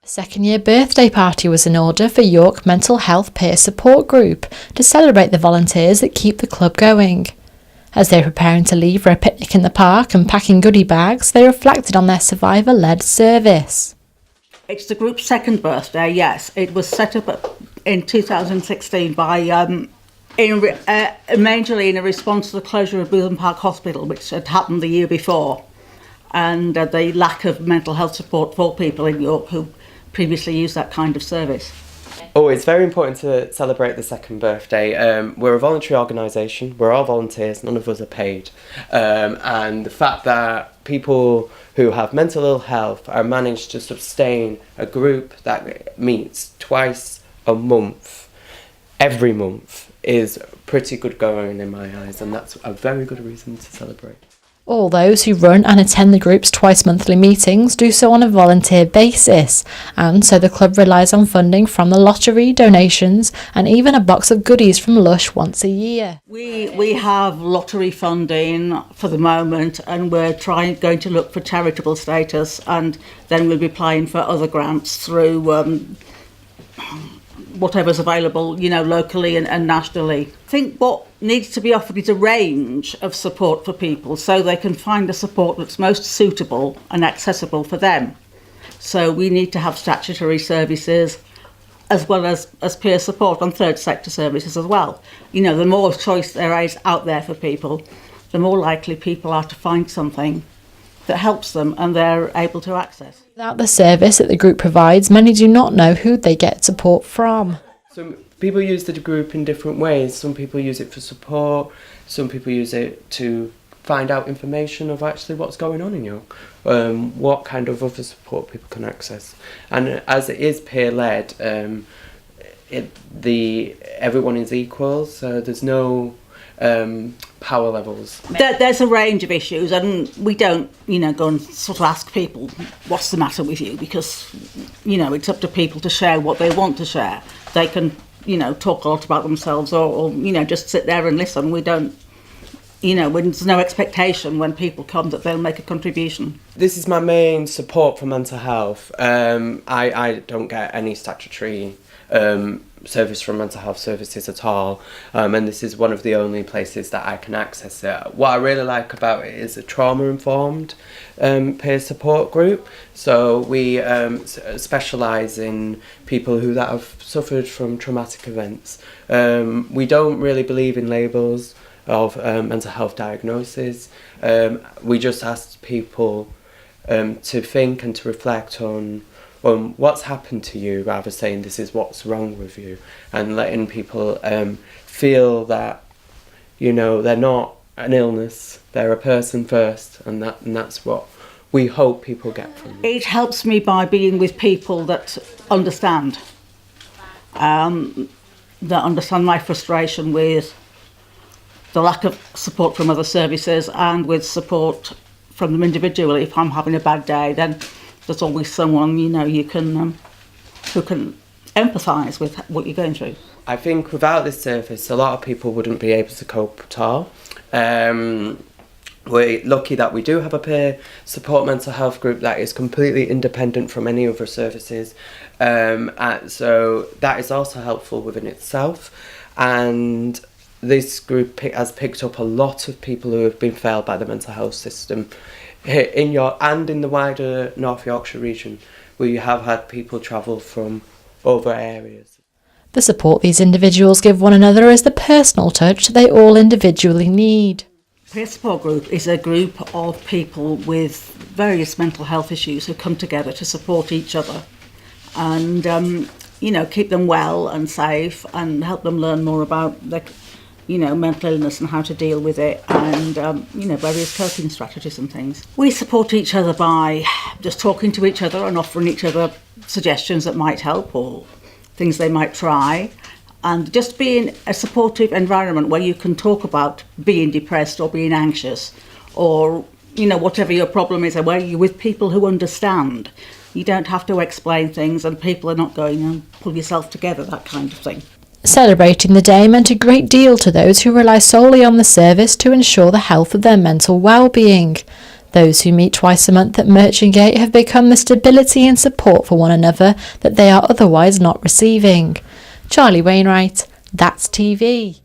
A second-year birthday party was in order for York Mental Health Peer Support Group to celebrate the volunteers that keep the club going. As they were preparing to leave for a picnic in the park and packing goodie bags, they reflected on their survivor-led service. It's the group's second birthday, yes. It was set up in 2016 by majorly in a response to the closure of Bootham Park Hospital, which had happened the year before, and the lack of mental health support for people in York who previously used that kind of service. Oh, it's very important to celebrate the second birthday. We're a voluntary organisation, we're all volunteers, none of us are paid. And the fact that people who have mental ill health are managed to sustain a group that meets twice a month, every month, is pretty good going in my eyes, and that's a very good reason to celebrate. All those who run and attend the group's twice-monthly meetings do so on a volunteer basis, and so the club relies on funding from the lottery, donations, and even a box of goodies from Lush once a year. We have lottery funding for the moment, and we're going to look for charitable status, and then we'll be applying for other grants through whatever's available, locally and nationally. I think what needs to be offered is a range of support for people so they can find the support that's most suitable and accessible for them. So we need to have statutory services as well as peer support and third sector services as well. The more choice there is out there for people, the more likely people are to find something that helps them and they're able to access. Without the service that the group provides, many do not know who they get support from. So people use the group in different ways. Some people use it for support, some people use it to find out information of actually what's going on in York, what kind of other support people can access. And as it is peer-led, everyone is equal, so there's no power levels. There's a range of issues, and we don't, go and sort of ask people what's the matter with you, because, it's up to people to share what they want to share. They can, talk a lot about themselves, or just sit there and listen. We don't, there's no expectation when people come that they'll make a contribution. This is my main support for mental health. I don't get any statutory service from mental health services at all, and this is one of the only places that I can access it. What I really like about it is a trauma-informed peer support group. So we specialise in people that have suffered from traumatic events. We don't really believe in labels of mental health diagnosis. We just ask people to think and to reflect on what's happened to you, rather saying this is what's wrong with you, and letting people feel that they're not an illness, they're a person first, and that's what we hope people get from it. It helps me by being with people that understand my frustration with the lack of support from other services, and with support from them individually. If I'm having a bad day, then there's always someone you can who can empathise with what you're going through. I think without this service, a lot of people wouldn't be able to cope at all. We're lucky that we do have a peer support mental health group that is completely independent from any other services, so that is also helpful within itself. And this group has picked up a lot of people who have been failed by the mental health system here in York and in the wider North Yorkshire region, where you have had people travel from other areas. The support these individuals give one another is the personal touch they all individually need. Peer Support Group is a group of people with various mental health issues who come together to support each other and, keep them well and safe, and help them learn more about their mental illness and how to deal with it, and various coping strategies and things. We support each other by just talking to each other and offering each other suggestions that might help, or things they might try, and just being a supportive environment where you can talk about being depressed or being anxious, or whatever your problem is, and where you're with people who understand. You don't have to explain things, and people are not going, pull yourself together, that kind of thing. Celebrating the day meant a great deal to those who rely solely on the service to ensure the health of their mental well-being. Those who meet twice a month at Merchant Gate have become the stability and support for one another that they are otherwise not receiving. Charlie Wainwright, That's TV.